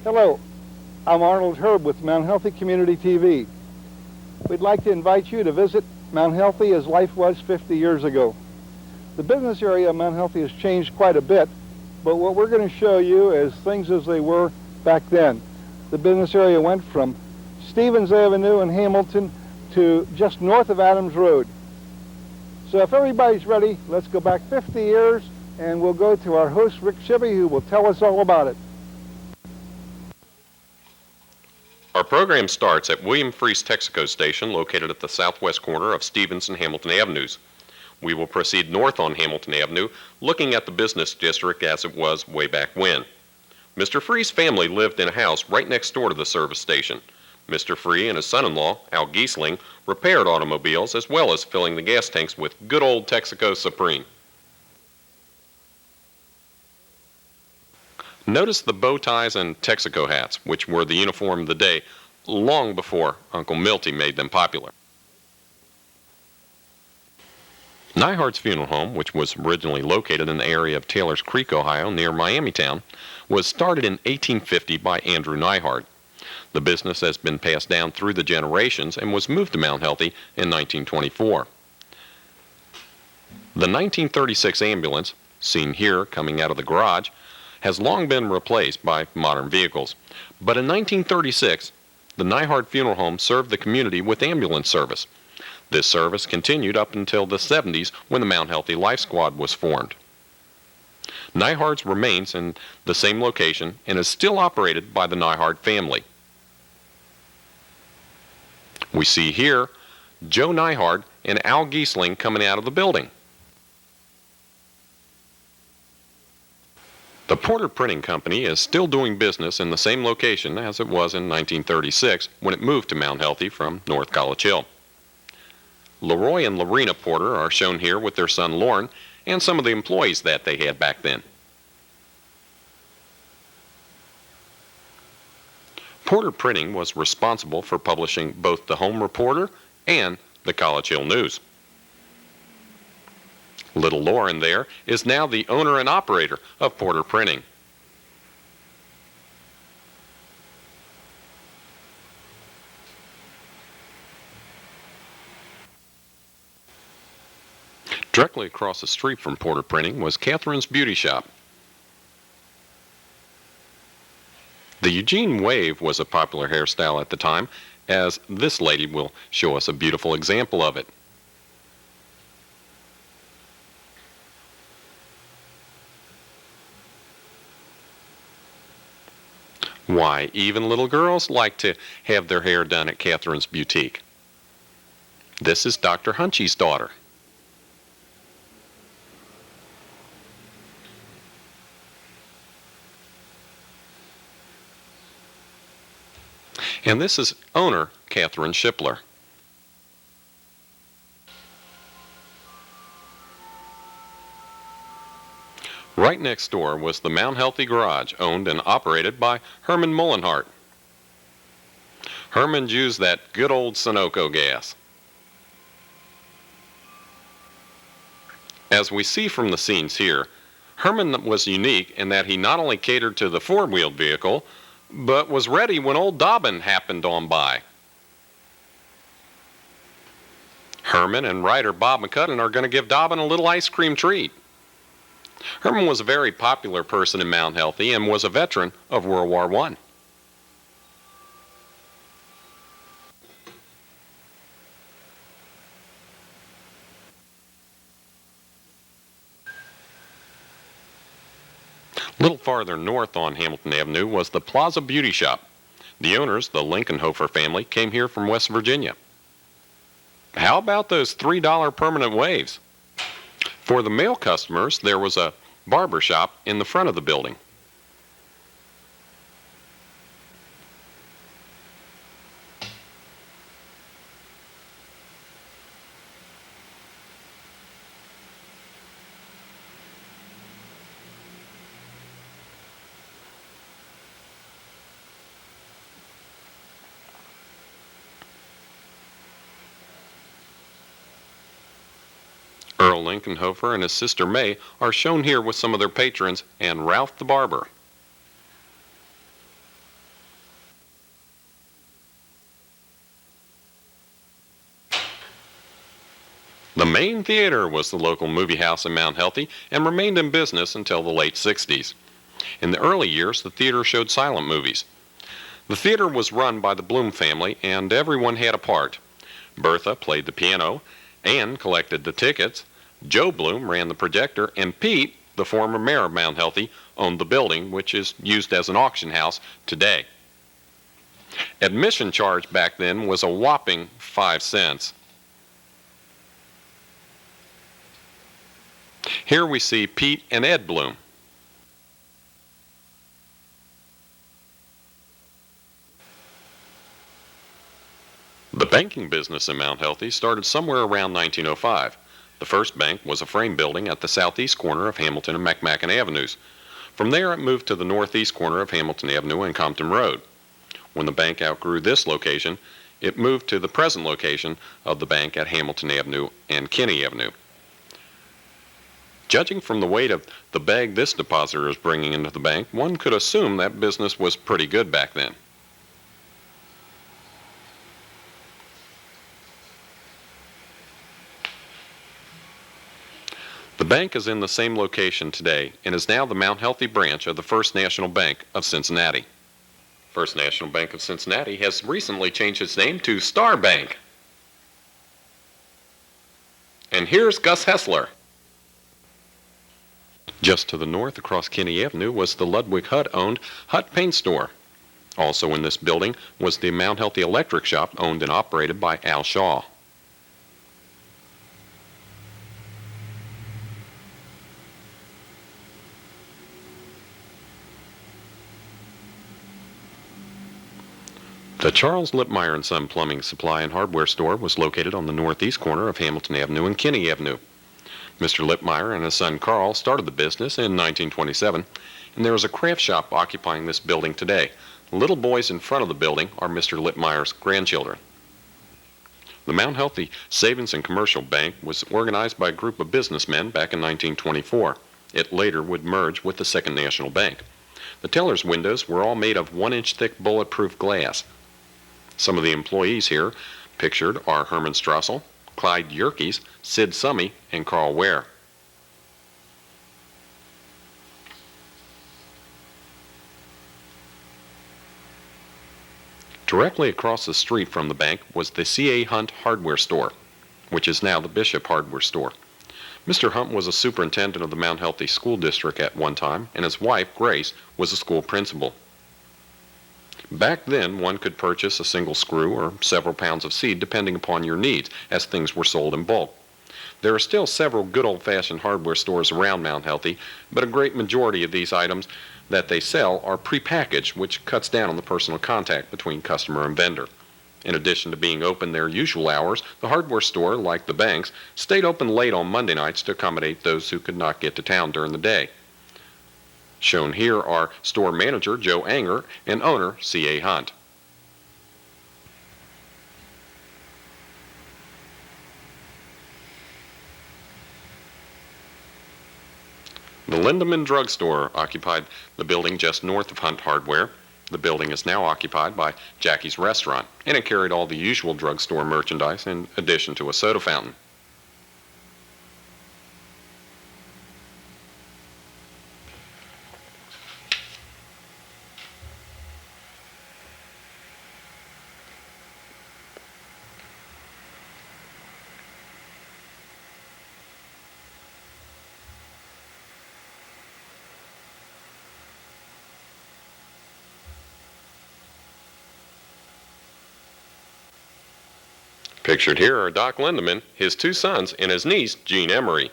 Hello, I'm Arnold Herb with Mount Healthy Community TV. We'd like to invite you to visit Mount Healthy as life was 50 years ago. The business area of Mount Healthy has changed quite a bit, but what we're going to show you is things as they were back then. The business area went from Stevens Avenue in Hamilton to just north of Adams Road. So if everybody's ready, let's go back 50 years and we'll go to our host, Rick Shibby, who will tell us all about it. Our program starts at William Freese Texaco Station, located at the southwest corner of Stevens and Hamilton Avenues. We will proceed north on Hamilton Avenue, looking at the business district as it was way back when. Mr. Free's family lived in a house right next door to the service station. Mr. Free and his son-in-law, Al Giesling, repaired automobiles as well as filling the gas tanks with good old Texaco Supreme. Notice the bow ties and Texaco hats, which were the uniform of the day long before Uncle Milty made them popular. Nyhard's Funeral Home, which was originally located in the area of Taylor's Creek, Ohio, near Miamitown, was started in 1850 by Andrew Nyhard. The business has been passed down through the generations and was moved to Mount Healthy in 1924. The 1936 ambulance, seen here coming out of the garage, has long been replaced by modern vehicles. But in 1936, the Nyhard Funeral Home served the community with ambulance service. This service continued up until the 70s when the Mount Healthy Life Squad was formed. Nyhard's remains in the same location and is still operated by the Nyhard family. We see here Joe Nyhard and Al Giesling coming out of the building. The Porter Printing Company is still doing business in the same location as it was in 1936 when it moved to Mount Healthy from North College Hill. Leroy and Lorena Porter are shown here with their son Lauren and some of the employees that they had back then. Porter Printing was responsible for publishing both the Home Reporter and the College Hill News. Little Lauren there is now the owner and operator of Porter Printing. Directly across the street from Porter Printing was Catherine's Beauty Shop. The Eugene Wave was a popular hairstyle at the time, as this lady will show us a beautiful example of it. Why, even little girls like to have their hair done at Catherine's Boutique. This is Dr. Hunchy's daughter. And this is owner Catherine Shipler. Right next door was the Mount Healthy Garage, owned and operated by Herman Mullenhart. Herman used that good old Sunoco gas. As we see from the scenes here, Herman was unique in that he not only catered to the four-wheeled vehicle, but was ready when old Dobbin happened on by. Herman and writer Bob McCudden are going to give Dobbin a little ice cream treat. Herman was a very popular person in Mount Healthy and was a veteran of World War I. A little farther north on Hamilton Avenue was the Plaza Beauty Shop. The owners, the Lincolnhofer family, came here from West Virginia. How about those $3 permanent waves? For the male customers, there was a barber shop in the front of the building. Earl Linkenhofer and his sister May are shown here with some of their patrons and Ralph the barber. The Main Theater was the local movie house in Mount Healthy and remained in business until the late 60s. In the early years, the theater showed silent movies. The theater was run by the Bloom family and everyone had a part. Bertha played the piano, Ann collected the tickets, Joe Bloom ran the projector, and Pete, the former mayor of Mount Healthy, owned the building, which is used as an auction house today. Admission charge back then was a whopping 5 cents. Here we see Pete and Ed Bloom. The banking business in Mount Healthy started somewhere around 1905. The first bank was a frame building at the southeast corner of Hamilton and McMacken Avenues. From there it moved to the northeast corner of Hamilton Avenue and Compton Road. When the bank outgrew this location, it moved to the present location of the bank at Hamilton Avenue and Kinney Avenue. Judging from the weight of the bag this depositor is bringing into the bank, one could assume that business was pretty good back then. The bank is in the same location today and is now the Mount Healthy branch of the First National Bank of Cincinnati. First National Bank of Cincinnati has recently changed its name to Star Bank. And here's Gus Hessler. Just to the north across Kinney Avenue was the Ludwig Hutt-owned Hutt Paint Store. Also in this building was the Mount Healthy Electric Shop owned and operated by Al Shaw. The Charles Lipmeyer & Son Plumbing Supply and Hardware Store was located on the northeast corner of Hamilton Avenue and Kinney Avenue. Mr. Lipmeyer and his son Carl started the business in 1927, and there is a craft shop occupying this building today. The little boys in front of the building are Mr. Lipmeyer's grandchildren. The Mount Healthy Savings and Commercial Bank was organized by a group of businessmen back in 1924. It later would merge with the Second National Bank. The teller's windows were all made of 1-inch thick bulletproof glass. Some of the employees here pictured are Herman Strassel, Clyde Yerkes, Sid Summey, and Carl Ware. Directly across the street from the bank was the C.A. Hunt Hardware Store, which is now the Bishop Hardware Store. Mr. Hunt was a superintendent of the Mount Healthy School District at one time, and his wife, Grace, was a school principal. Back then, one could purchase a single screw or several pounds of seed depending upon your needs, as things were sold in bulk. There are still several good old-fashioned hardware stores around Mount Healthy, but a great majority of these items that they sell are prepackaged, which cuts down on the personal contact between customer and vendor. In addition to being open their usual hours, the hardware store, like the banks, stayed open late on Monday nights to accommodate those who could not get to town during the day. Shown here are store manager Joe Anger and owner C.A. Hunt. The Lindemann Drug Store occupied the building just north of Hunt Hardware. The building is now occupied by Jackie's Restaurant, and it carried all the usual drugstore merchandise in addition to a soda fountain. Pictured here are Doc Lindemann, his two sons, and his niece, Jean Emery.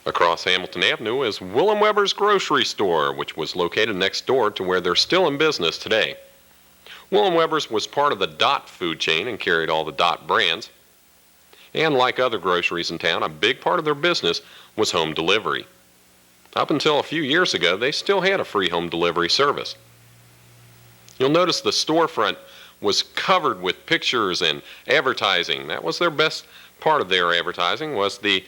Across Hamilton Avenue is Willem Weber's grocery store, which was located next door to where they're still in business today. Willem Weber's was part of the Dot food chain and carried all the Dot brands. And like other groceries in town, a big part of their business was home delivery. Up until a few years ago, they still had a free home delivery service. You'll notice the storefront was covered with pictures and advertising. That was their best part of their advertising, was the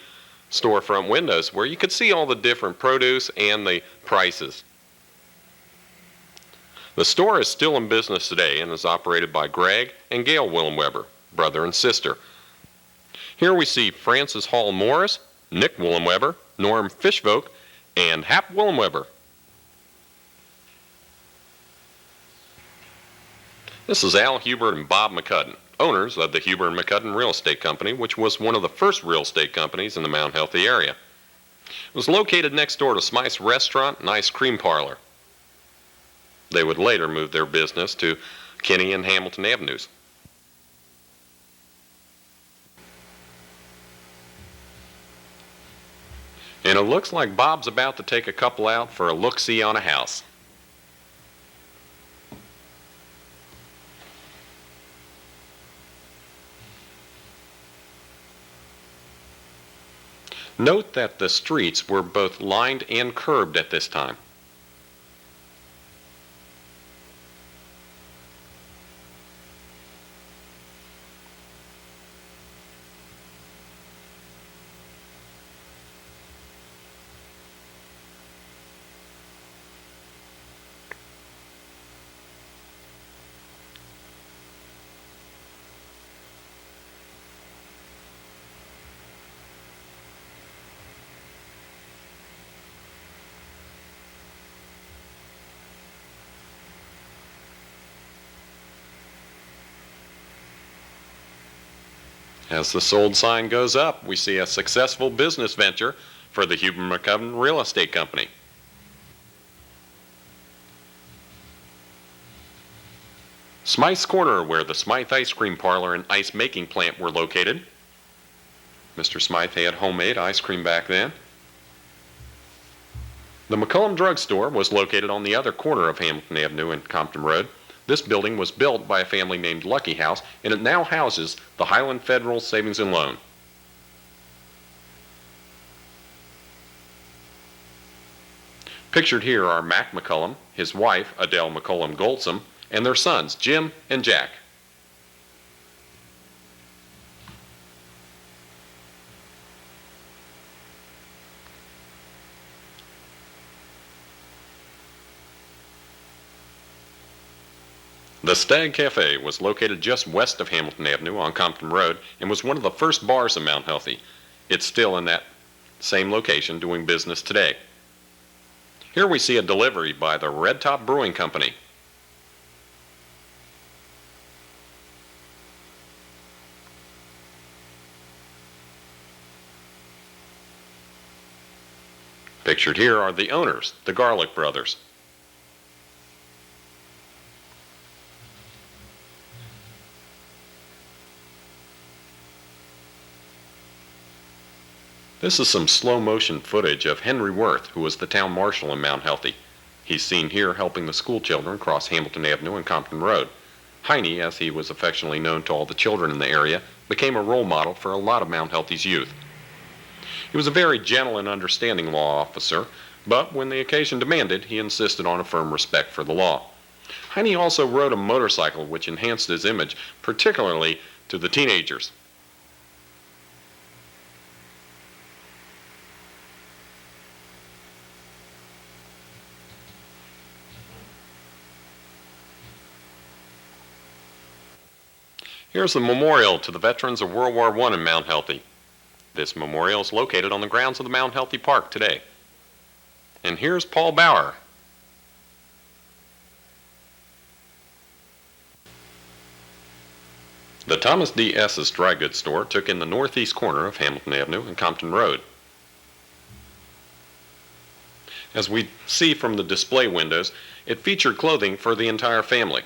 storefront windows where you could see all the different produce and the prices. The store is still in business today and is operated by Greg and Gail Willem Weber, brother and sister. Here we see Francis Hall Morris, Nick Willem Weber, Norm Fishvoke, and Hap Willem Weber. This is Al Hubert and Bob McCudden, owners of the Hubert and McCudden Real Estate Company, which was one of the first real estate companies in the Mount Healthy area. It was located next door to Smythe's Restaurant and Ice Cream Parlor. They would later move their business to Kinney and Hamilton Avenues. And it looks like Bob's about to take a couple out for a look-see on a house. Note that the streets were both lined and curbed at this time. As the sold sign goes up, we see a successful business venture for the Hubert McCudden Real Estate Company. Smythe's Corner, where the Smythe Ice Cream Parlor and ice making plant were located. Mr. Smythe had homemade ice cream back then. The McCullum Drug Store was located on the other corner of Hamilton Avenue and Compton Road. This building was built by a family named Lucky House, and it now houses the Highland Federal Savings and Loan. Pictured here are Mac McCullum, his wife, Adele McCullum Goldsam, and their sons, Jim and Jack. The Stag Cafe was located just west of Hamilton Avenue on Compton Road and was one of the first bars in Mount Healthy. It's still in that same location doing business today. Here we see a delivery by the Red Top Brewing Company. Pictured here are the owners, the Garlic Brothers. This is some slow motion footage of Henry Worth, who was the town marshal in Mount Healthy. He's seen here helping the school children cross Hamilton Avenue and Compton Road. Heine, as he was affectionately known to all the children in the area, became a role model for a lot of Mount Healthy's youth. He was a very gentle and understanding law officer, but when the occasion demanded, he insisted on a firm respect for the law. Heine also rode a motorcycle which enhanced his image, particularly to the teenagers. Here's the memorial to the veterans of World War I in Mount Healthy. This memorial is located on the grounds of the Mount Healthy Park today. And here's Paul Bauer. The Thomas D. Esses dry goods store took in the northeast corner of Hamilton Avenue and Compton Road. As we see from the display windows, it featured clothing for the entire family.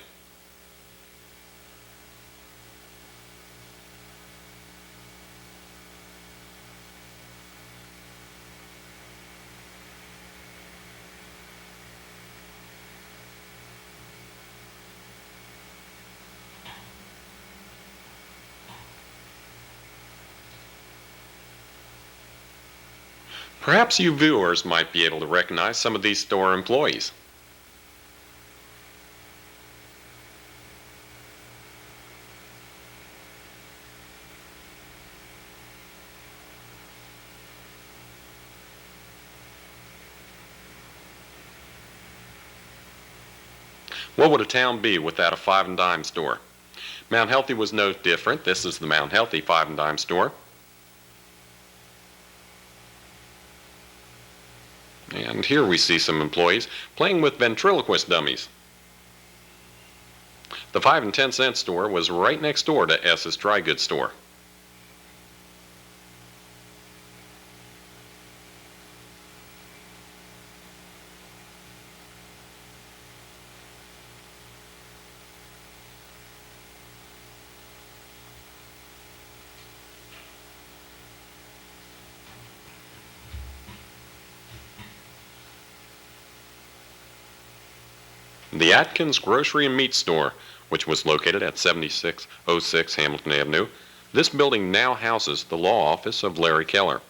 Perhaps you viewers might be able to recognize some of these store employees. What would a town be without a five and dime store? Mount Healthy was no different. This is the Mount Healthy five and dime store. And here we see some employees playing with ventriloquist dummies. The 5 and 10 cent store was right next door to S's dry goods store. The Atkins Grocery and Meat Store, which was located at 7606 Hamilton Avenue. This building now houses the law office of Larry Keller.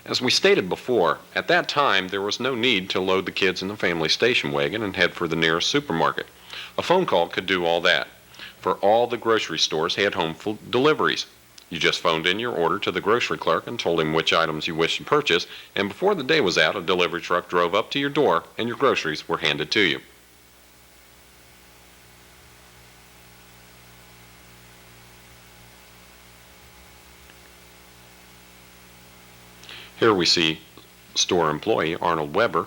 As we stated before, at that time there was no need to load the kids in the family station wagon and head for the nearest supermarket. A phone call could do all that, for all the grocery stores had home deliveries. You just phoned in your order to the grocery clerk and told him which items you wished to purchase, and before the day was out, a delivery truck drove up to your door and your groceries were handed to you. Here we see store employee Arnold Weber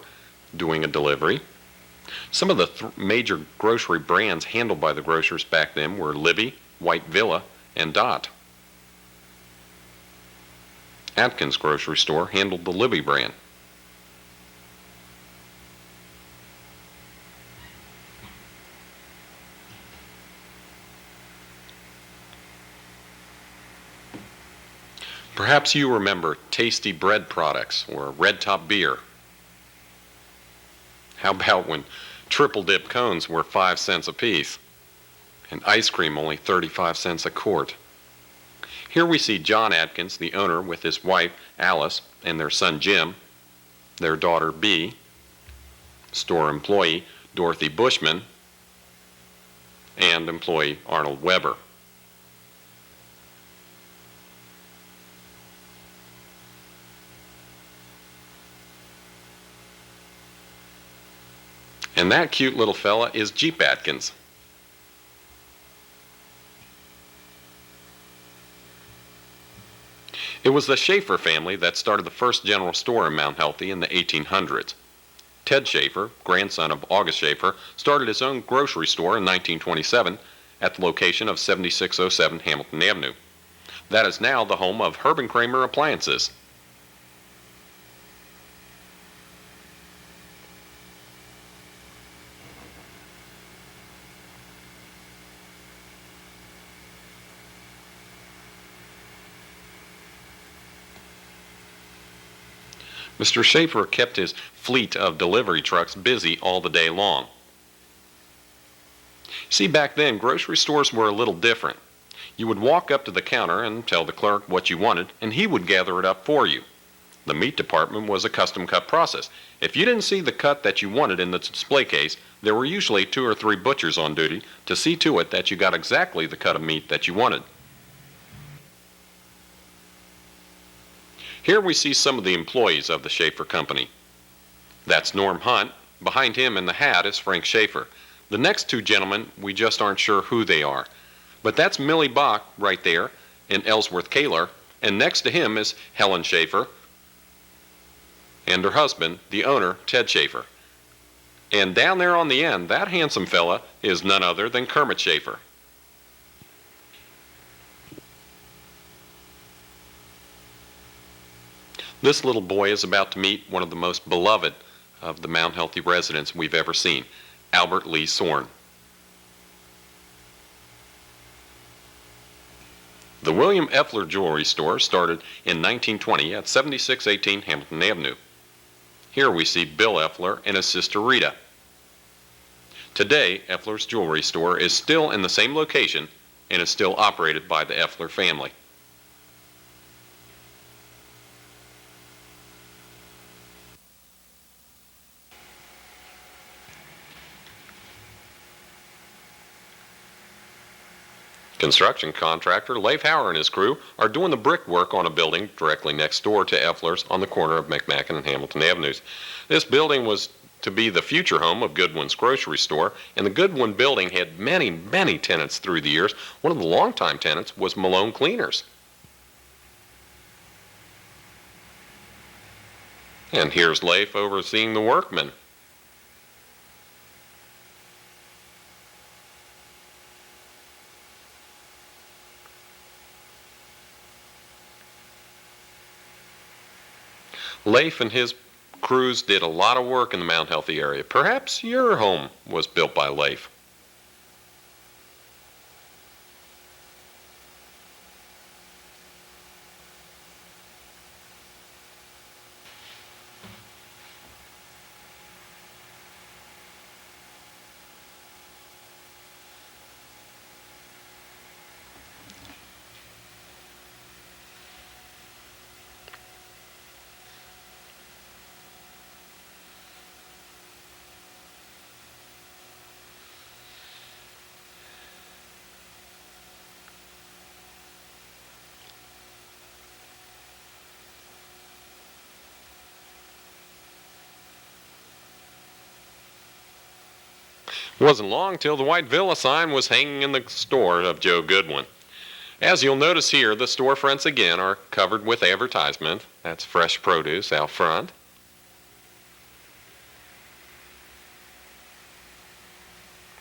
doing a delivery. Some of the major grocery brands handled by the grocers back then were Libby, White Villa, and Dot. Atkins Grocery Store handled the Libby brand. Perhaps you remember Tasty Bread products or Red Top beer. How about when triple dip cones were 5 cents a piece and ice cream only 35 cents a quart? Here we see John Atkins, the owner, with his wife Alice and their son Jim, their daughter Bee, store employee Dorothy Bushman, and employee Arnold Weber. And that cute little fella is Jeep Atkins. It was the Schaefer family that started the first general store in Mount Healthy in the 1800s. Ted Schaefer, grandson of August Schaefer, started his own grocery store in 1927 at the location of 7607 Hamilton Avenue. That is now the home of Herb & Kramer Appliances. Mr. Schaefer kept his fleet of delivery trucks busy all the day long. See, back then, grocery stores were a little different. You would walk up to the counter and tell the clerk what you wanted, and he would gather it up for you. The meat department was a custom cut process. If you didn't see the cut that you wanted in the display case, there were usually 2 or 3 butchers on duty to see to it that you got exactly the cut of meat that you wanted. Here we see some of the employees of the Schaefer Company. That's Norm Hunt. Behind him in the hat is Frank Schaefer. The next 2 gentlemen, we just aren't sure who they are. But that's Millie Bach right there and Ellsworth Kaler, and next to him is Helen Schaefer and her husband, the owner, Ted Schaefer. And down there on the end, that handsome fella is none other than Kermit Schaefer. This little boy is about to meet one of the most beloved of the Mount Healthy residents we've ever seen, Albert Lee Sorn. The William Effler Jewelry Store started in 1920 at 7618 Hamilton Avenue. Here we see Bill Effler and his sister Rita. Today, Effler's Jewelry Store is still in the same location and is still operated by the Effler family. Construction contractor Leif Hauer and his crew are doing the brickwork on a building directly next door to Effler's on the corner of McMacken and Hamilton Avenues. This building was to be the future home of Goodwin's grocery store, and the Goodwin building had many, many tenants through the years. One of the longtime tenants was Malone Cleaners. And here's Leif overseeing the workmen. Leif and his crews did a lot of work in the Mount Healthy area. Perhaps your home was built by Leif. It wasn't long till the white villa sign was hanging in the store of Joe Goodwin. As you'll notice here, the storefronts again are covered with advertisement. That's fresh produce out front.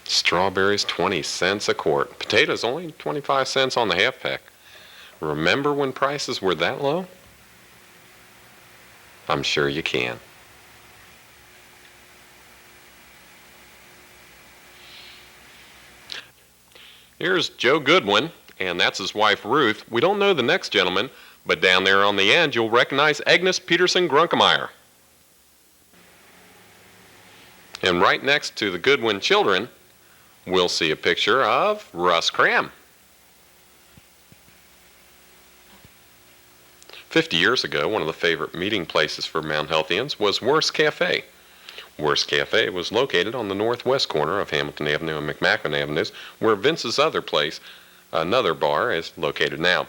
Strawberries 20 cents a quart. Potatoes only 25 cents on the half pack. Remember when prices were that low? I'm sure you can. Here's Joe Goodwin, and that's his wife Ruth. We don't know the next gentleman, but down there on the end you'll recognize Agnes Peterson Grunkemeyer. And right next to the Goodwin children, we'll see a picture of Russ Cram. 50 years ago, one of the favorite meeting places for Mount Healthians was Worth's Cafe. Worth's Cafe was located on the northwest corner of Hamilton Avenue and McMacken Avenues, where Vince's other place, another bar, is located now.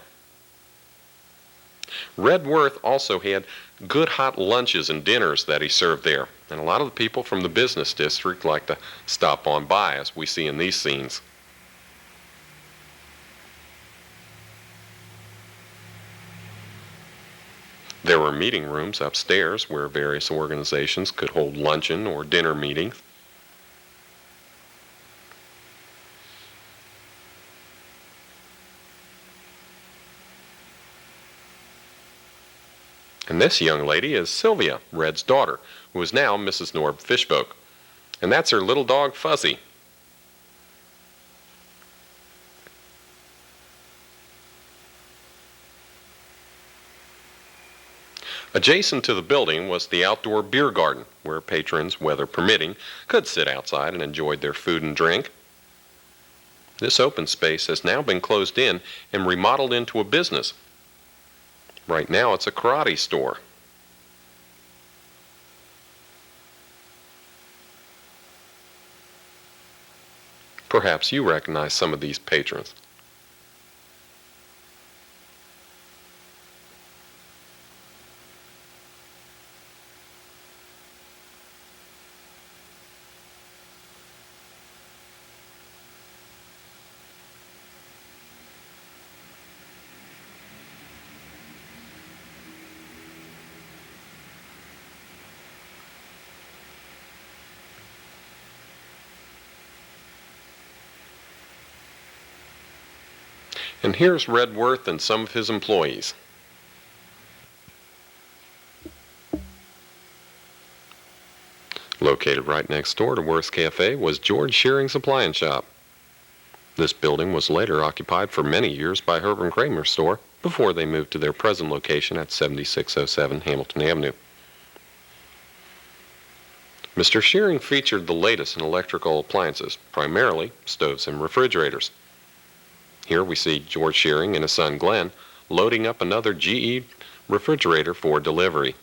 Red Worth also had good hot lunches and dinners that he served there, and a lot of the people from the business district like to stop on by, as we see in these scenes. There were meeting rooms upstairs where various organizations could hold luncheon or dinner meetings. And this young lady is Sylvia, Red's daughter, who is now Mrs. Norb Fishboke. And that's her little dog, Fuzzy. Adjacent to the building was the outdoor beer garden, where patrons, weather permitting, could sit outside and enjoy their food and drink. This open space has now been closed in and remodeled into a business. Right now it's a karate store. Perhaps you recognize some of these patrons. And here's Red Worth and some of his employees. Located right next door to Worth's Cafe was George Shearing's Appliance Shop. This building was later occupied for many years by Herb & Kramer's store before they moved to their present location at 7607 Hamilton Avenue. Mr. Shearing featured the latest in electrical appliances, primarily stoves and refrigerators. Here we see George Shearing and his son Glenn loading up another GE refrigerator for delivery.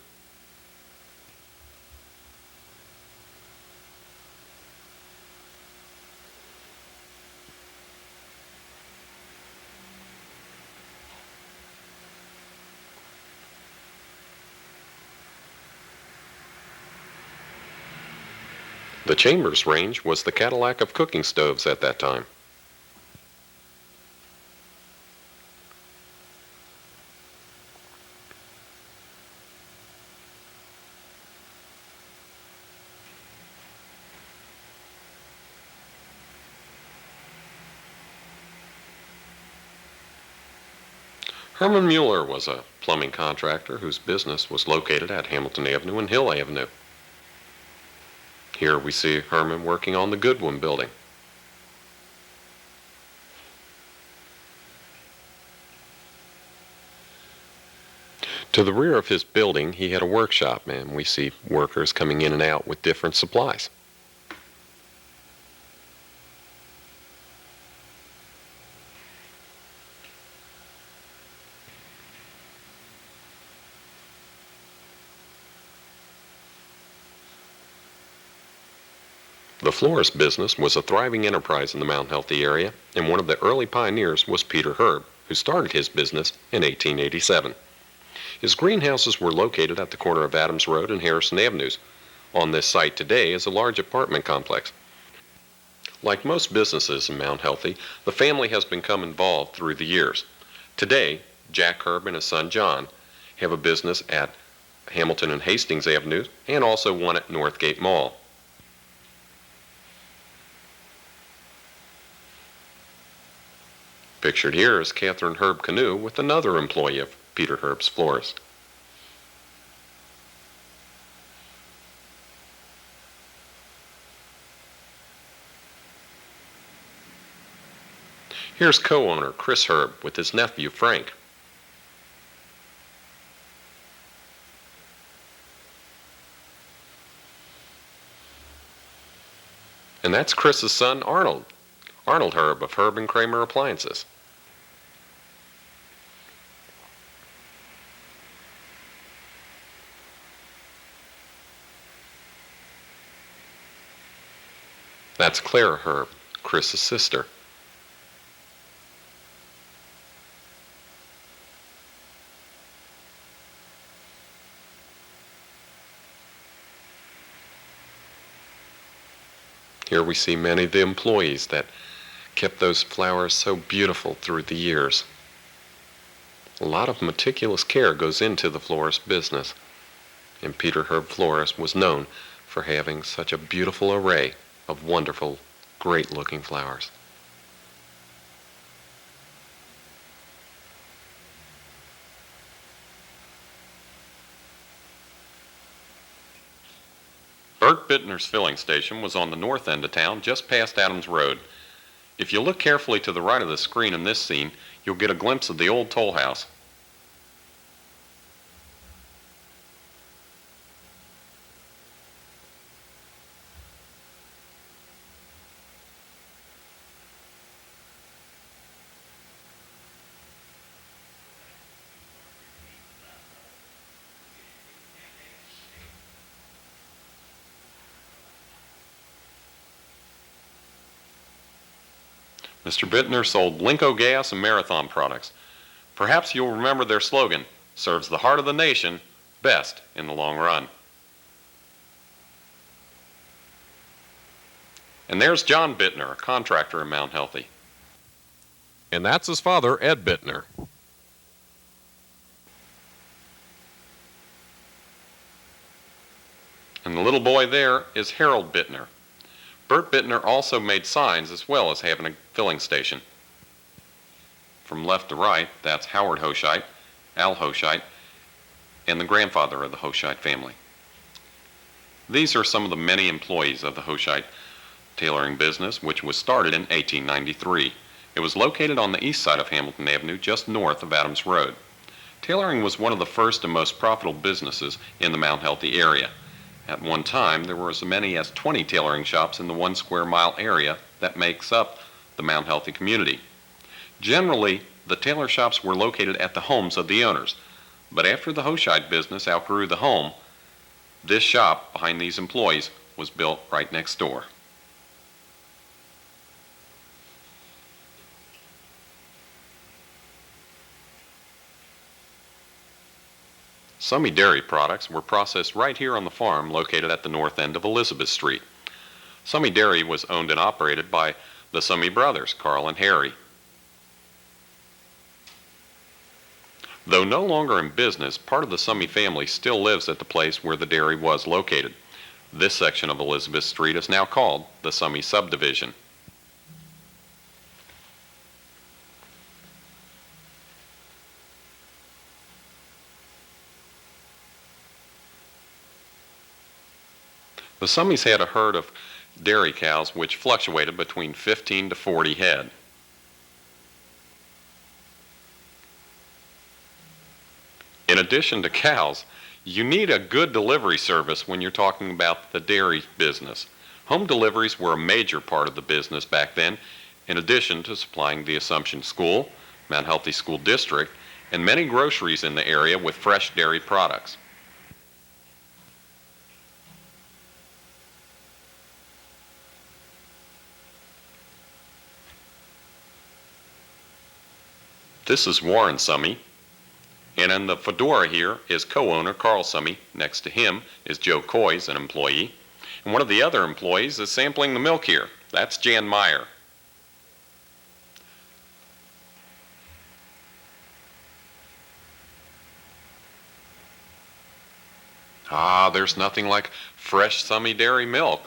The Chambers range was the Cadillac of cooking stoves at that time. Herman Mueller was a plumbing contractor whose business was located at Hamilton Avenue and Hill Avenue. Here we see Herman working on the Goodwin building. To the rear of his building, he had a workshop, and we see workers coming in and out with different supplies. The florist business was a thriving enterprise in the Mount Healthy area, and one of the early pioneers was Peter Herb, who started his business in 1887. His greenhouses were located at the corner of Adams Road and Harrison Avenues. On this site today is a large apartment complex. Like most businesses in Mount Healthy, the family has become involved through the years. Today, Jack Herb and his son John have a business at Hamilton and Hastings Avenues and also one at Northgate Mall. Pictured here is Catherine Herb Canoe with another employee of Peter Herb's Florist. Here's co-owner Chris Herb with his nephew Frank. And that's Chris's son Arnold Herb of Herb and Kramer Appliances. That's Clara Herb, Chris's sister. Here we see many of the employees that kept those flowers so beautiful through the years. A lot of meticulous care goes into the florist business, and Peter Herb Florist was known for having such a beautiful array of wonderful, great-looking flowers. Bert Bittner's filling station was on the north end of town, just past Adams Road. If you look carefully to the right of the screen in this scene, you'll get a glimpse of the old toll house. Mr. Bittner sold Linko Gas and Marathon products. Perhaps you'll remember their slogan, serves the heart of the nation, best in the long run. And there's John Bittner, a contractor in Mount Healthy. And that's his father, Ed Bittner. And the little boy there is Harold Bittner. Bert Bittner also made signs as well as having a filling station. From left to right, that's Howard Hoshite, Al Hoshite, and the grandfather of the Hoshite family. These are some of the many employees of the Hoshite tailoring business, which was started in 1893. It was located on the east side of Hamilton Avenue, just north of Adams Road. Tailoring was one of the first and most profitable businesses in the Mount Healthy area. At one time, there were as many as 20 tailoring shops in the 1 square mile area that makes up the Mount Healthy community. Generally, the tailor shops were located at the homes of the owners, but after the Hoshite business outgrew the home, this shop behind these employees was built right next door. Summey Dairy products were processed right here on the farm located at the north end of Elizabeth Street. Summey Dairy was owned and operated by the Summey brothers, Carl and Harry. Though no longer in business, part of the Summey family still lives at the place where the dairy was located. This section of Elizabeth Street is now called the Summey Subdivision. The Summeys had a herd of dairy cows which fluctuated between 15 to 40 head. In addition to cows, you need a good delivery service when you're talking about the dairy business. Home deliveries were a major part of the business back then, in addition to supplying the Assumption School, Mount Healthy School District, and many groceries in the area with fresh dairy products. This is Warren Summey, and in the fedora here is co-owner Carl Summey. Next to him is Joe Coys, an employee, and one of the other employees is sampling the milk here. That's Jan Meyer. Ah, there's nothing like fresh Summey dairy milk.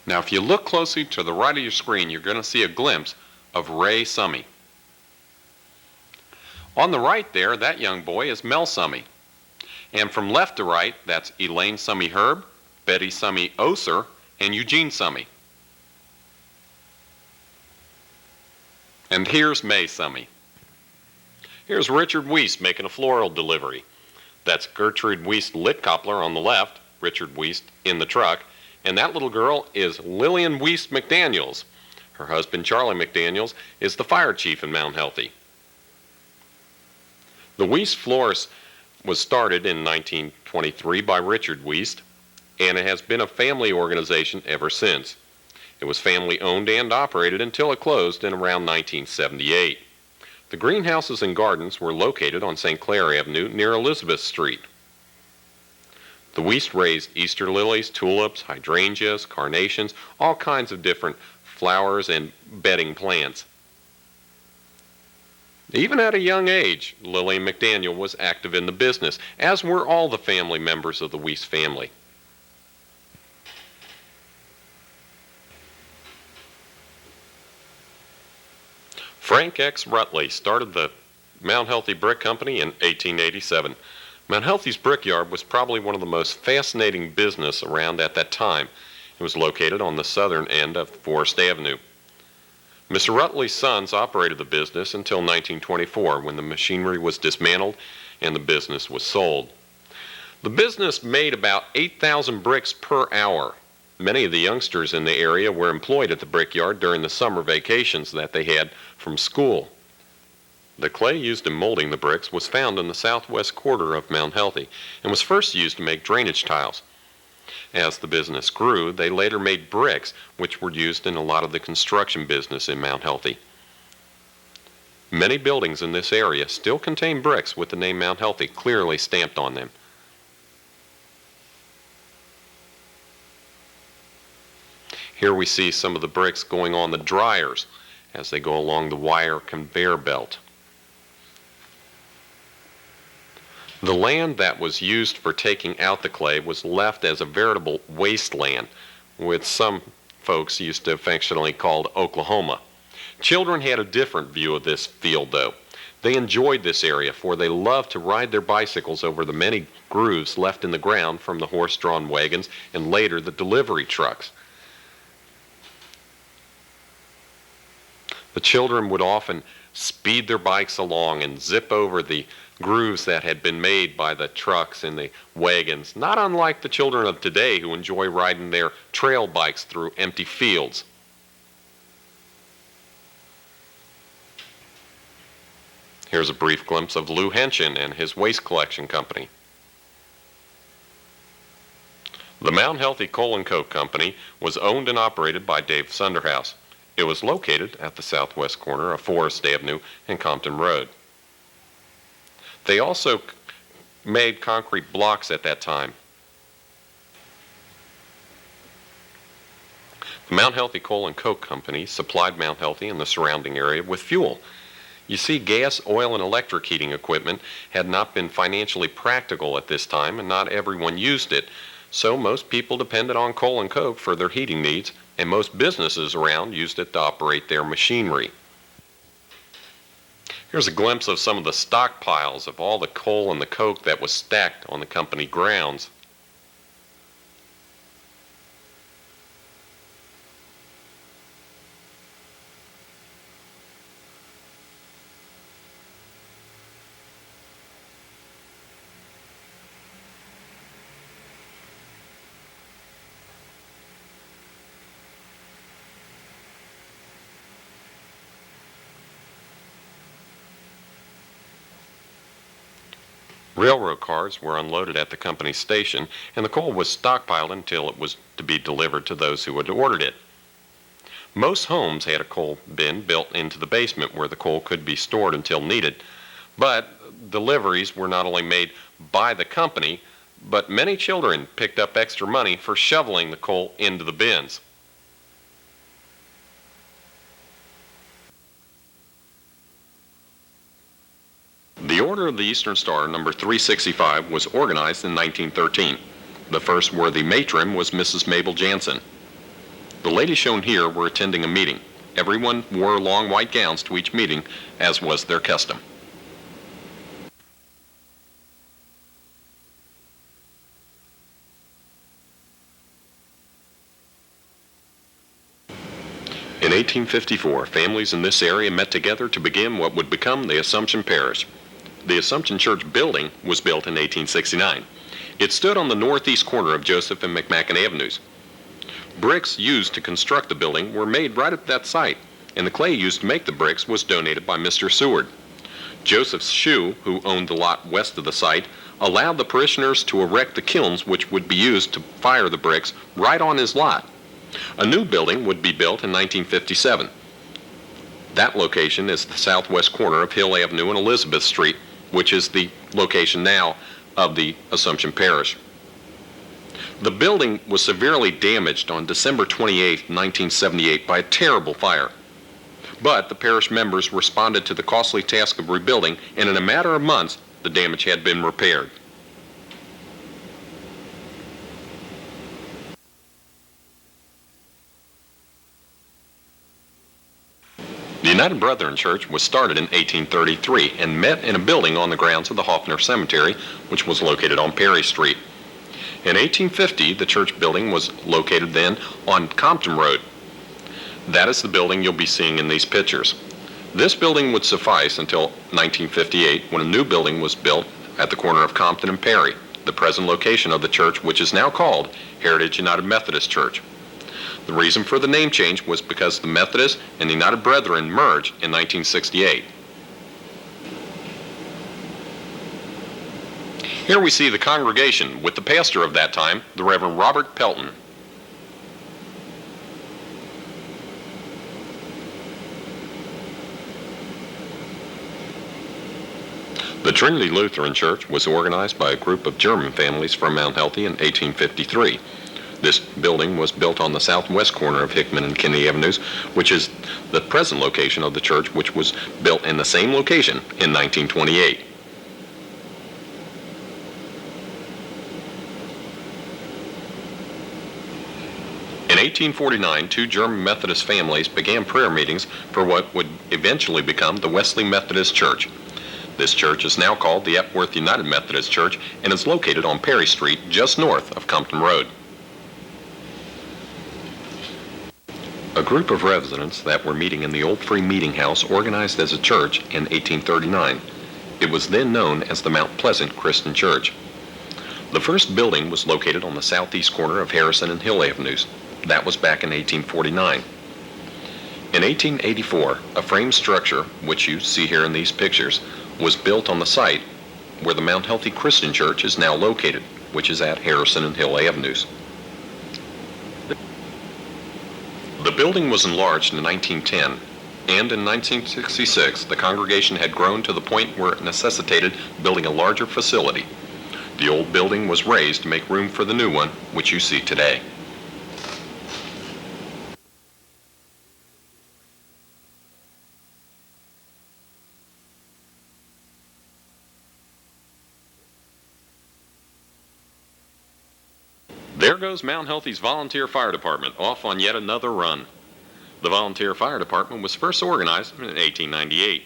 Now, if you look closely to the right of your screen, you're going to see a glimpse of Ray Summey. On the right there, that young boy is Mel Summey. And from left to right, that's Elaine Summey Herb, Betty Summey Oser, and Eugene Summey. And here's May Summey. Here's Richard Wiest making a floral delivery. That's Gertrude Wiest Litkoppler on the left, Richard Wiest in the truck, and that little girl is Lillian Wiest McDaniels. Her husband, Charlie McDaniels, is the fire chief in Mount Healthy. The Wiest Florist was started in 1923 by Richard Wiest, and it has been a family organization ever since. It was family owned and operated until it closed in around 1978. The greenhouses and gardens were located on St. Clair Avenue near Elizabeth Street. The Wiest raised Easter lilies, tulips, hydrangeas, carnations, all kinds of different flowers and bedding plants. Even at a young age, Lillian McDaniel was active in the business, as were all the family members of the Wiest family. Frank X. Rutley started the Mount Healthy Brick Company in 1887. Mount Healthy's brickyard was probably one of the most fascinating business around at that time. It was located on the southern end of Forest Avenue. Mr. Rutley's sons operated the business until 1924, when the machinery was dismantled and the business was sold. The business made about 8,000 bricks per hour. Many of the youngsters in the area were employed at the brickyard during the summer vacations that they had from school. The clay used in molding the bricks was found in the southwest quarter of Mount Healthy and was first used to make drainage tiles. As the business grew, they later made bricks, which were used in a lot of the construction business in Mount Healthy. Many buildings in this area still contain bricks with the name Mount Healthy clearly stamped on them. Here we see some of the bricks going on the dryers as they go along the wire conveyor belt. The land that was used for taking out the clay was left as a veritable wasteland, which some folks used to affectionately call Oklahoma. Children had a different view of this field, though. They enjoyed this area, for they loved to ride their bicycles over the many grooves left in the ground from the horse-drawn wagons and later the delivery trucks. The children would often speed their bikes along and zip over the grooves that had been made by the trucks and the wagons, not unlike the children of today who enjoy riding their trail bikes through empty fields. Here's a brief glimpse of Lou Henshin and his waste collection company. The Mount Healthy Coal and Coke Company was owned and operated by Dave Sunderhouse. It was located at the southwest corner of Forest Avenue and Compton Road. They also made concrete blocks at that time. The Mount Healthy Coal and Coke Company supplied Mount Healthy and the surrounding area with fuel. You see, gas, oil, and electric heating equipment had not been financially practical at this time, and not everyone used it. So most people depended on coal and coke for their heating needs, and most businesses around used it to operate their machinery. Here's a glimpse of some of the stockpiles of all the coal and the coke that was stacked on the company grounds. Railroad cars were unloaded at the company station, and the coal was stockpiled until it was to be delivered to those who had ordered it. Most homes had a coal bin built into the basement where the coal could be stored until needed, but deliveries were not only made by the company, but many children picked up extra money for shoveling the coal into the bins. The Order of the Eastern Star, number 365, was organized in 1913. The first worthy matron was Mrs. Mabel Jansen. The ladies shown here were attending a meeting. Everyone wore long white gowns to each meeting, as was their custom. In 1854, families in this area met together to begin what would become the Assumption Parish. The Assumption Church building was built in 1869. It stood on the northeast corner of Joseph and McMacken Avenues. Bricks used to construct the building were made right at that site, and the clay used to make the bricks was donated by Mr. Seward. Joseph Shue, who owned the lot west of the site, allowed the parishioners to erect the kilns which would be used to fire the bricks right on his lot. A new building would be built in 1957. That location is the southwest corner of Hill Avenue and Elizabeth Street, which is the location now of the Assumption Parish. The building was severely damaged on December 28, 1978 by a terrible fire. But the parish members responded to the costly task of rebuilding, and in a matter of months, the damage had been repaired. The United Brethren Church was started in 1833 and met in a building on the grounds of the Hoffner Cemetery, which was located on Perry Street. In 1850, the church building was located then on Compton Road. That is the building you'll be seeing in these pictures. This building would suffice until 1958, when a new building was built at the corner of Compton and Perry, the present location of the church, which is now called Heritage United Methodist Church. The reason for the name change was because the Methodists and the United Brethren merged in 1968. Here we see the congregation with the pastor of that time, the Reverend Robert Pelton. The Trinity Lutheran Church was organized by a group of German families from Mount Healthy in 1853. This building was built on the southwest corner of Hickman and Kennedy Avenues, which is the present location of the church, which was built in the same location in 1928. In 1849, two German Methodist families began prayer meetings for what would eventually become the Wesley Methodist Church. This church is now called the Epworth United Methodist Church and is located on Perry Street, just north of Compton Road. A group of residents that were meeting in the Old Free Meeting House organized as a church in 1839. It was then known as the Mount Pleasant Christian Church. The first building was located on the southeast corner of Harrison and Hill Avenues. That was back in 1849. In 1884, a frame structure, which you see here in these pictures, was built on the site where the Mount Healthy Christian Church is now located, which is at Harrison and Hill Avenues. The The building was enlarged in 1910, and in 1966 the congregation had grown to the point where it necessitated building a larger facility. The old building was raised to make room for the new one, which you see today. There goes Mount Healthy's volunteer fire department off on yet another run. The volunteer fire department was first organized in 1898.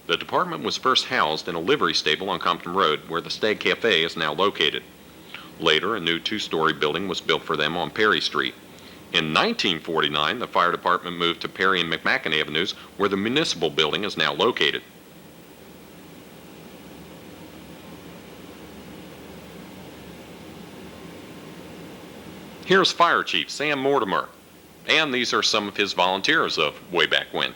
The department was first housed in a livery stable on Compton Road, where the Stag Cafe is now located. Later, a new two-story building was built for them on Perry Street. In 1949, the fire department moved to Perry and McMacken Avenues, where the municipal building is now located. Here's Fire Chief Sam Mortimer, and these are some of his volunteers of way back when.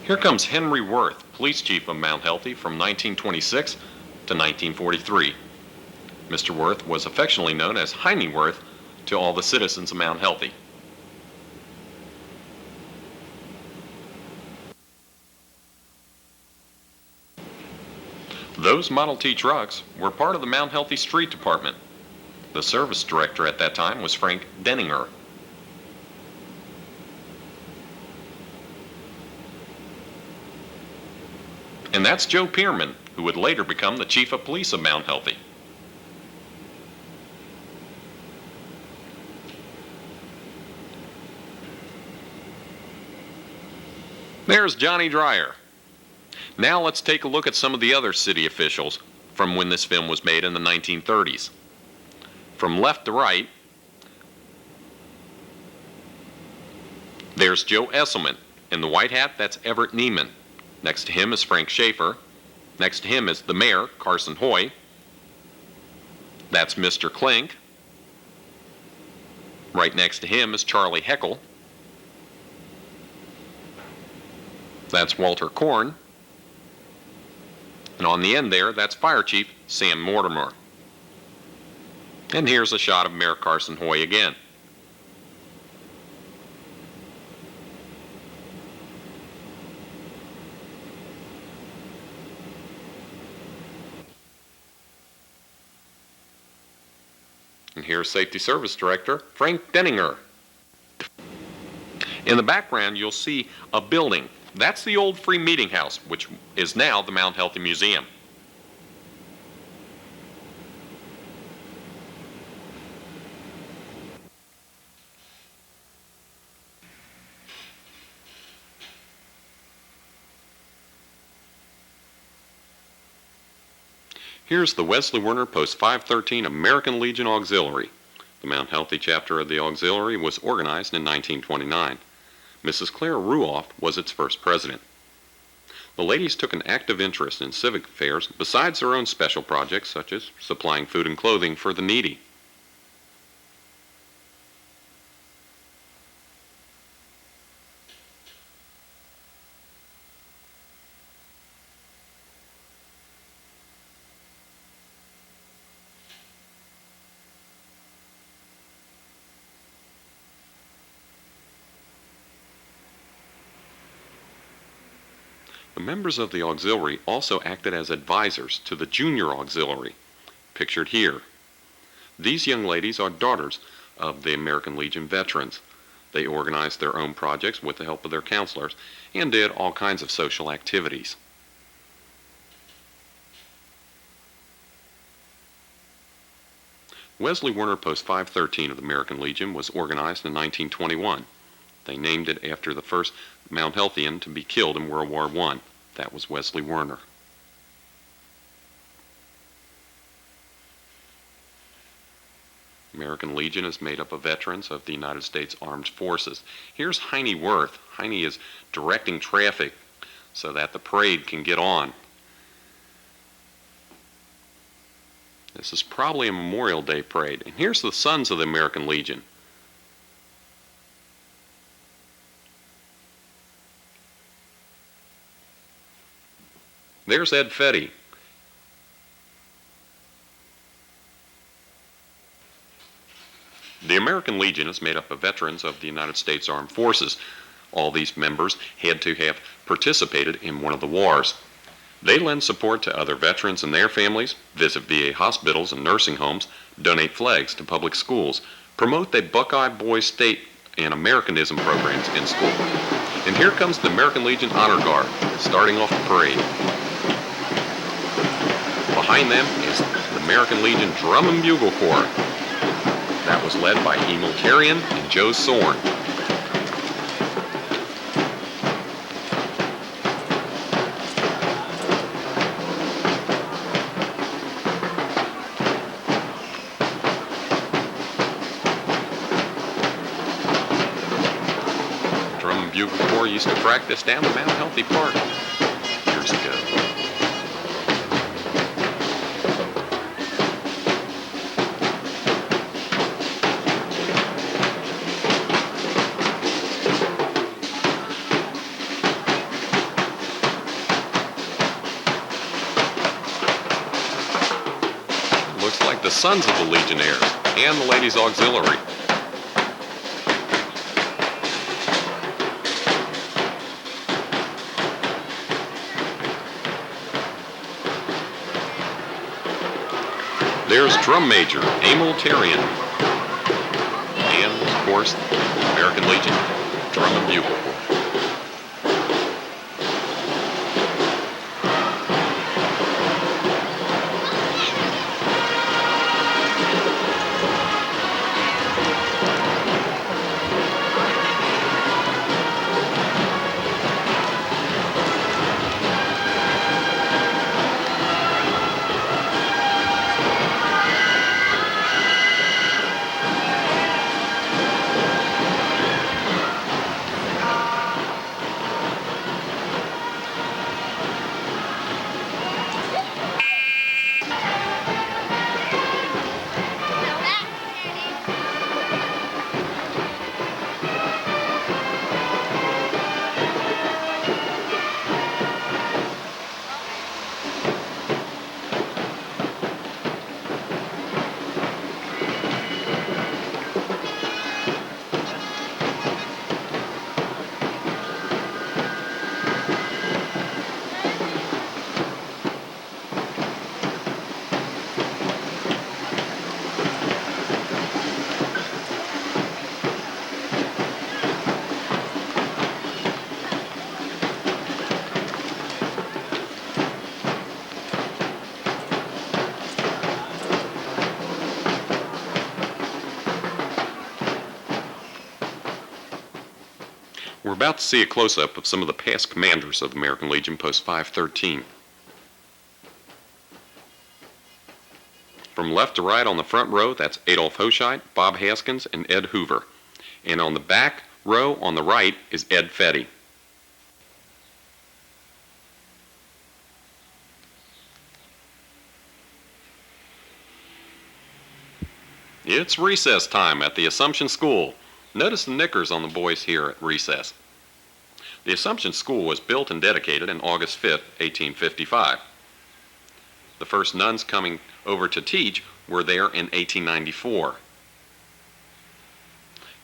Here comes Henry Worth, police chief of Mount Healthy from 1926 to 1943. Mr. Worth was affectionately known as Jaime Worth to all the citizens of Mount Healthy. Those Model T trucks were part of the Mount Healthy Street Department. The service director at that time was Frank Denninger. And that's Joe Pierman, who would later become the chief of police of Mount Healthy. There's Johnny Dreyer. Now let's take a look at some of the other city officials from when this film was made in the 1930s. From left to right, there's Joe Esselman. In the white hat, that's Everett Neiman. Next to him is Frank Schaefer. Next to him is the mayor, Carson Hoy. That's Mr. Klink. Right next to him is Charlie Heckel. That's Walter Korn. And on the end there, that's Fire Chief Sam Mortimer. And here's a shot of Mayor Carson Hoy again. And here's Safety Service Director Frank Denninger. In the background, you'll see a building. That's the old Free Meeting House, which is now the Mount Healthy Museum. Here's the Wesley Werner Post 513 American Legion Auxiliary. The Mount Healthy chapter of the auxiliary was organized in 1929. Mrs. Claire Ruoff was its first president. The ladies took an active interest in civic affairs besides their own special projects such as supplying food and clothing for the needy. The members of the auxiliary also acted as advisors to the junior auxiliary, pictured here. These young ladies are daughters of the American Legion veterans. They organized their own projects with the help of their counselors and did all kinds of social activities. Wesley Werner Post 513 of the American Legion was organized in 1921. They named it after the first Mount Healthian to be killed in World War I. That was Wesley Werner. American Legion is made up of veterans of the United States Armed Forces. Here's Heine Worth. Heine is directing traffic so that the parade can get on. This is probably a Memorial Day parade. And here's the Sons of the American Legion. There's Ed Fetty. The American Legion is made up of veterans of the United States Armed Forces. All these members had to have participated in one of the wars. They lend support to other veterans and their families, visit VA hospitals and nursing homes, donate flags to public schools, promote the Buckeye Boys State and Americanism programs in school. And here comes the American Legion Honor Guard, starting off the parade. Behind them is the American Legion Drum and Bugle Corps. That was led by Emil Therrien and Joe Sorn. Drum and Bugle Corps used to practice down at Mount Healthy Park years ago. Looks like the Sons of the Legionnaires and the Ladies Auxiliary. There's Drum Major Emil Therrien and, of course, the American Legion Drum and Bugle Corps. We're about to see a close-up of some of the past commanders of the American Legion Post 513. From left to right on the front row, that's Adolf Hoscheit, Bob Haskins, and Ed Hoover. And on the back row on the right is Ed Fetty. It's recess time at the Assumption School. Notice the knickers on the boys here at recess. The Assumption School was built and dedicated on August 5, 1855. The first nuns coming over to teach were there in 1894.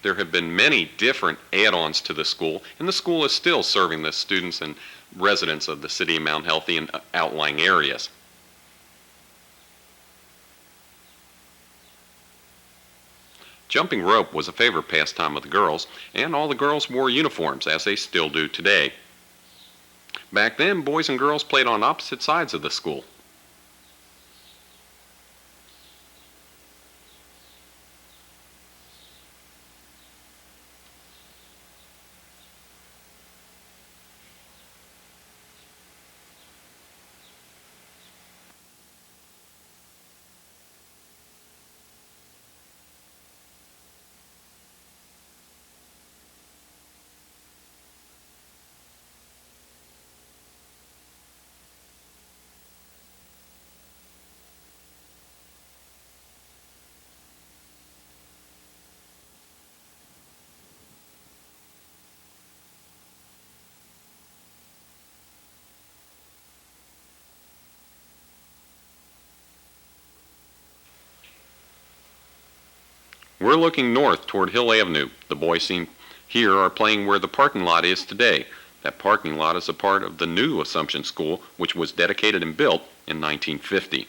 There have been many different add-ons to the school, and the school is still serving the students and residents of the city of Mount Healthy and outlying areas. Jumping rope was a favorite pastime of the girls, and all the girls wore uniforms, as they still do today. Back then, boys and girls played on opposite sides of the school. We're looking north toward Hill Avenue. The boys seen here are playing where the parking lot is today. That parking lot is a part of the new Assumption School, which was dedicated and built in 1950.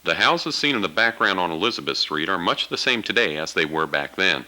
The houses seen in the background on Elizabeth Street are much the same today as they were back then.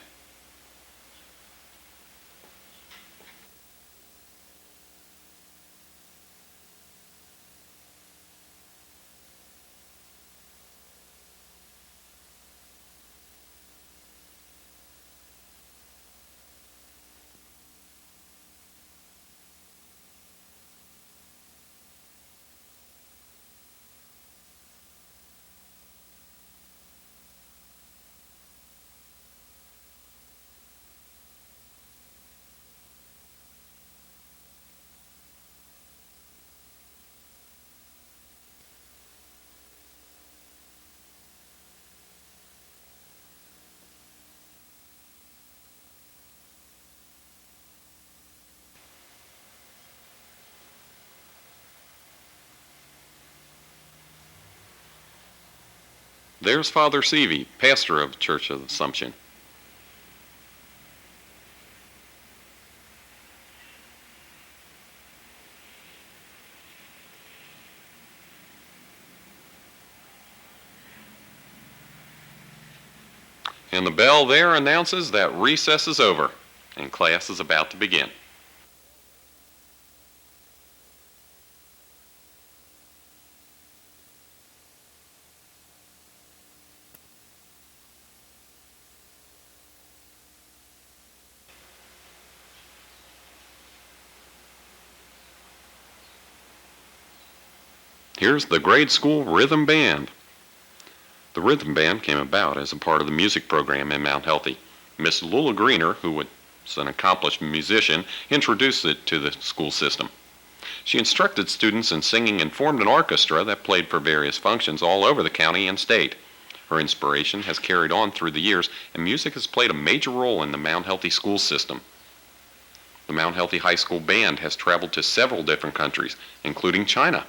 There's Father Seavey, pastor of the Church of Assumption. And the bell there announces that recess is over and class is about to begin. Here's the grade school rhythm band. The rhythm band came about as a part of the music program in Mount Healthy. Miss Lula Greener, who was an accomplished musician, introduced it to the school system. She instructed students in singing and formed an orchestra that played for various functions all over the county and state. Her inspiration has carried on through the years, and music has played a major role in the Mount Healthy school system. The Mount Healthy High School Band has traveled to several different countries, including China.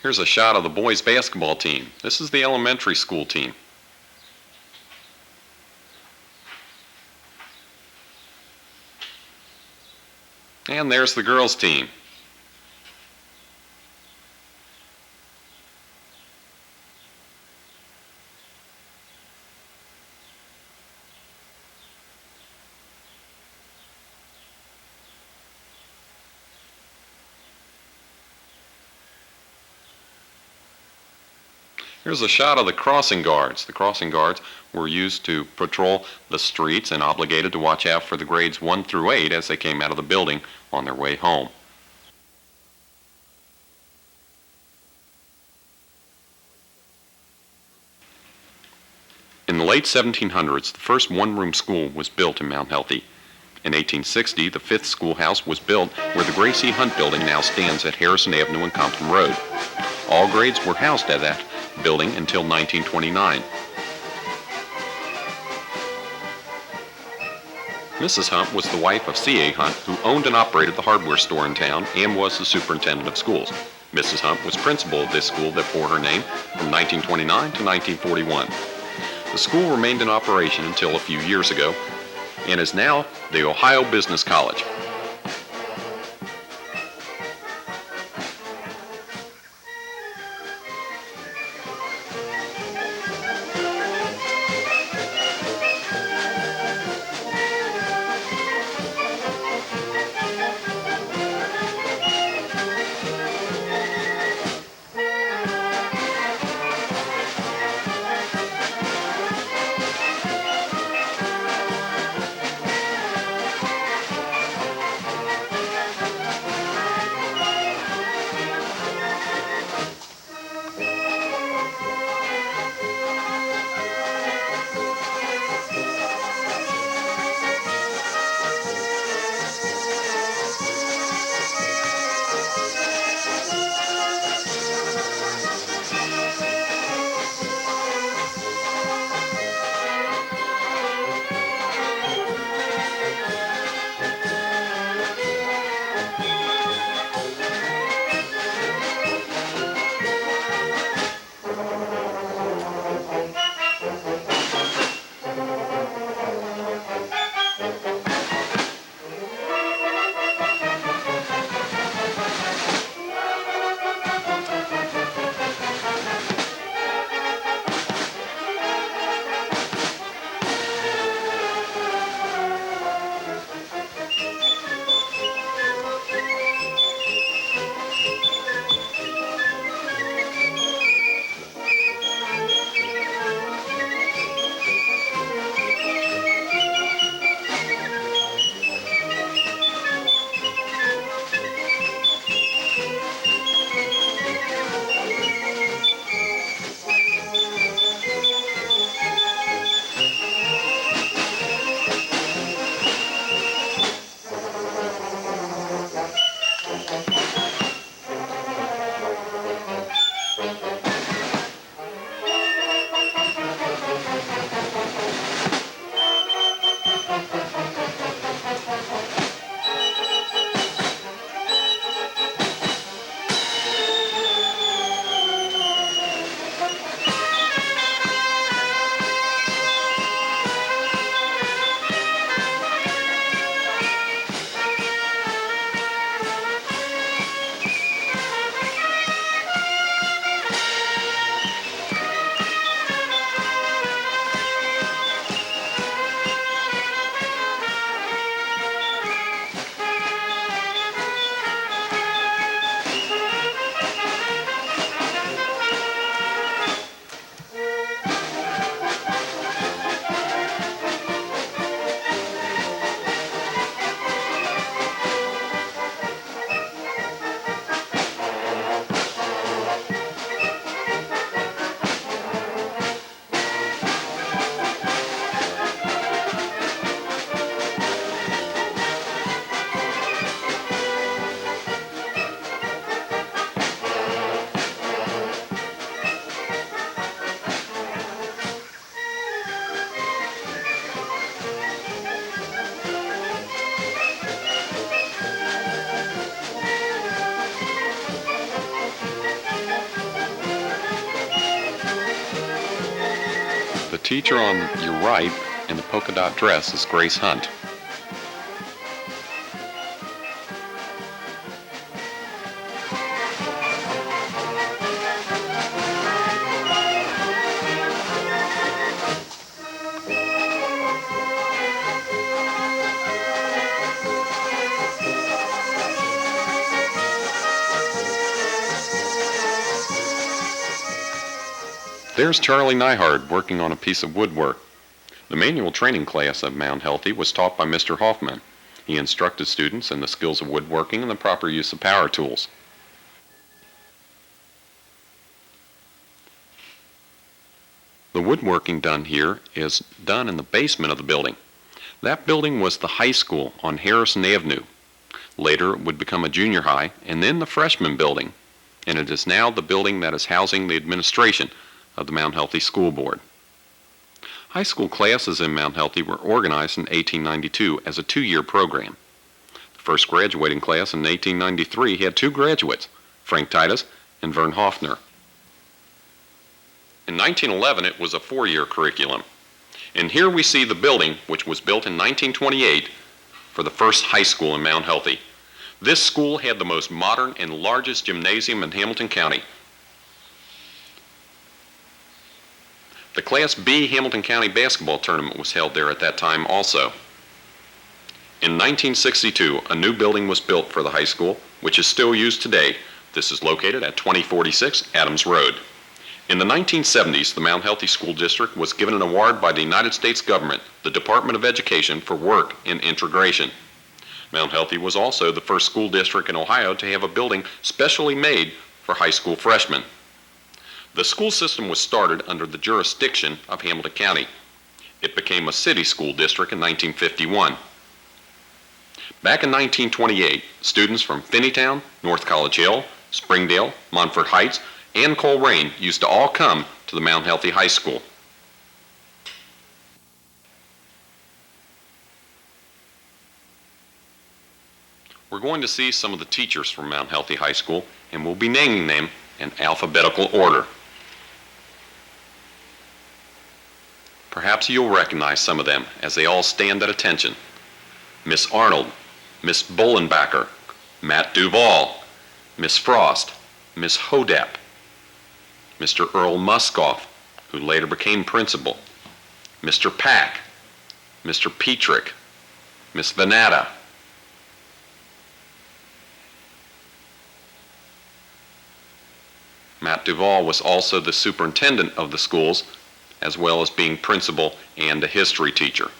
Here's a shot of the boys' basketball team. This is the elementary school team. And there's the girls' team. Here's a shot of the crossing guards. The crossing guards were used to patrol the streets and obligated to watch out for the grades 1 through 8 as they came out of the building on their way home. In the late 1700s, the first one-room school was built in Mount Healthy. In 1860, the 5th schoolhouse was built where the Gracie Hunt building now stands at Harrison Avenue and Compton Road. All grades were housed at that building until 1929. Mrs. Hunt was the wife of C.A. Hunt, who owned and operated the hardware store in town and was the superintendent of schools. Mrs. Hunt was principal of this school that bore her name from 1929 to 1941. The school remained in operation until a few years ago and is now the Ohio Business College. teacher on your right in the polka dot dress is Grace Hunt. There's Charlie Nyhard working on a piece of woodwork. The manual training class of Mount Healthy was taught by Mr. Hoffman. He instructed students in the skills of woodworking and the proper use of power tools. The woodworking done here is done in the basement of the building. That building was the high school on Harrison Avenue. Later it would become a junior high and then the freshman building, and it is now the building that is housing the administration of the Mount Healthy School Board. High school classes in Mount Healthy were organized in 1892 as a two-year program. The first graduating class in 1893 had two graduates, Frank Titus and Vern Hoffner. In 1911 it was a four-year curriculum. And here we see the building which was built in 1928 for the first high school in Mount Healthy. This school had the most modern and largest gymnasium in Hamilton County. The Class B Hamilton County basketball tournament was held there at that time also. In 1962, a new building was built for the high school, which is still used today. This is located at 2046 Adams Road. In the 1970s, the Mount Healthy School District was given an award by the United States government, the Department of Education, for work in integration. Mount Healthy was also the first school district in Ohio to have a building specially made for high school freshmen. The school system was started under the jurisdiction of Hamilton County. It became a city school district in 1951. Back in 1928, students from Finneytown, North College Hill, Springdale, Montford Heights, and Coleraine used to all come to the Mount Healthy High School. We're going to see some of the teachers from Mount Healthy High School, and we'll be naming them in alphabetical order. Perhaps you'll recognize some of them as they all stand at attention. Miss Arnold, Miss Bolenbacker, Matt Duvall, Miss Frost, Miss Hodap, Mr. Earl Muskoff, who later became principal, Mr. Pack, Mr. Petrick, Miss Venata, Matt Duvall was also the superintendent of the schools, as well as being principal and a history teacher.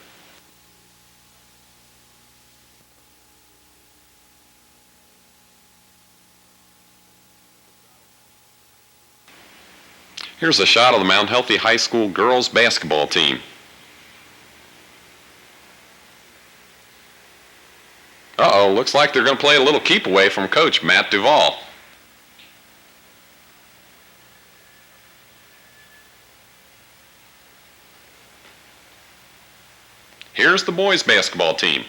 Here's a shot of the Mount Healthy High School girls basketball team. Uh-oh, looks like they're going to play a little keep away from Coach Matt Duvall. Here's the boys basketball team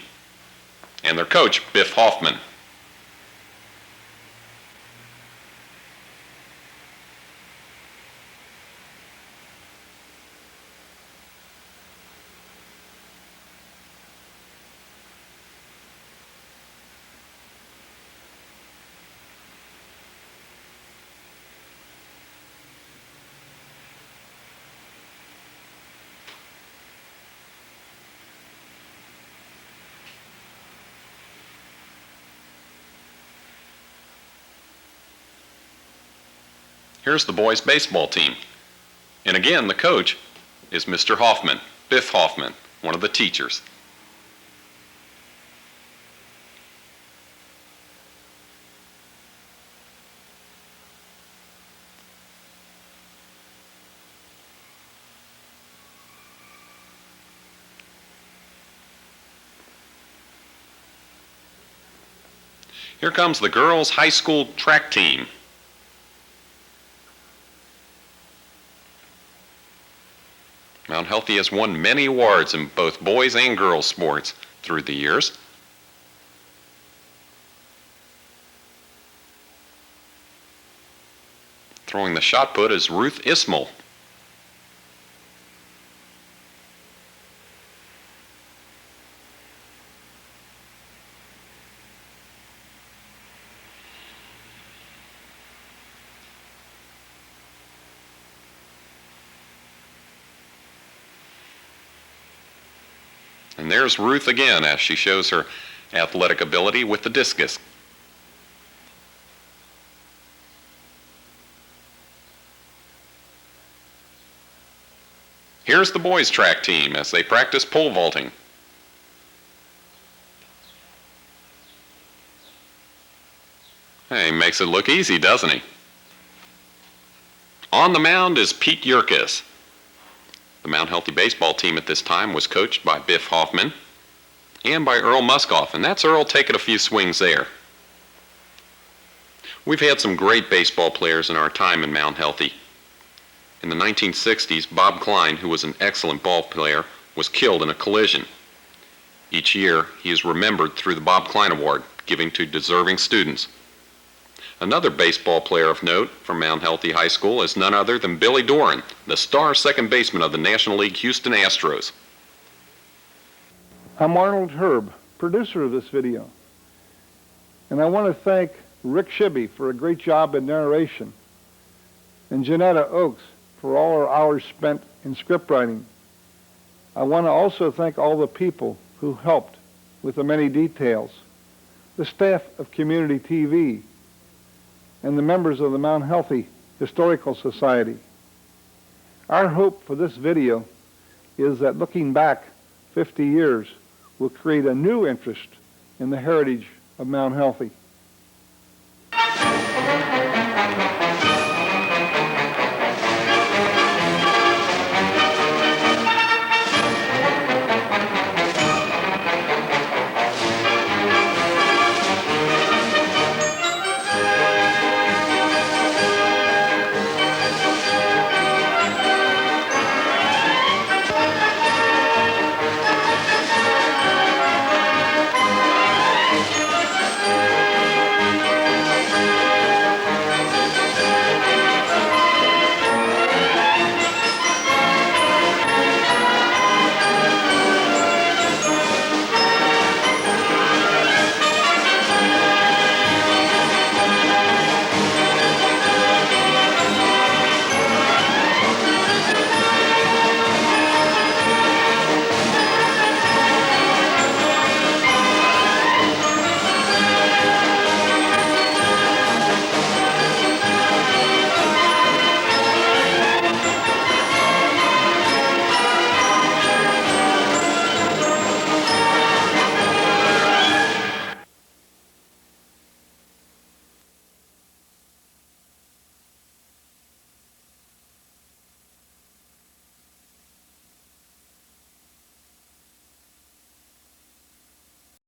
and their coach, Biff Hoffman. Here's the boys baseball team. And again, the coach is Mr. Hoffman, Biff Hoffman, one of the teachers. Here comes the girls' high school track team. Mount Healthy has won many awards in both boys and girls sports through the years. Throwing the shot put is Ruth Ismail. And there's Ruth again as she shows her athletic ability with the discus. Here's the boys' track team as they practice pole vaulting. Hey, makes it look easy, doesn't he? On the mound is Pete Yerkes. The Mount Healthy baseball team at this time was coached by Biff Hoffman and by Earl Muskoff, and that's Earl taking a few swings there. We've had some great baseball players in our time in Mount Healthy. In the 1960s, Bob Klein, who was an excellent ball player, was killed in a collision. Each year, he is remembered through the Bob Klein Award, given to deserving students. Another baseball player of note from Mount Healthy High School is none other than Billy Doran, the star second baseman of the National League Houston Astros. I'm Arnold Herb, producer of this video. And I want to thank Rick Shibby for a great job in narration, and Janetta Oakes for all her hours spent in script writing. I want to also thank all the people who helped with the many details, the staff of Community TV, and the members of the Mount Healthy Historical Society. Our hope for this video is that looking back 50 years will create a new interest in the heritage of Mount Healthy.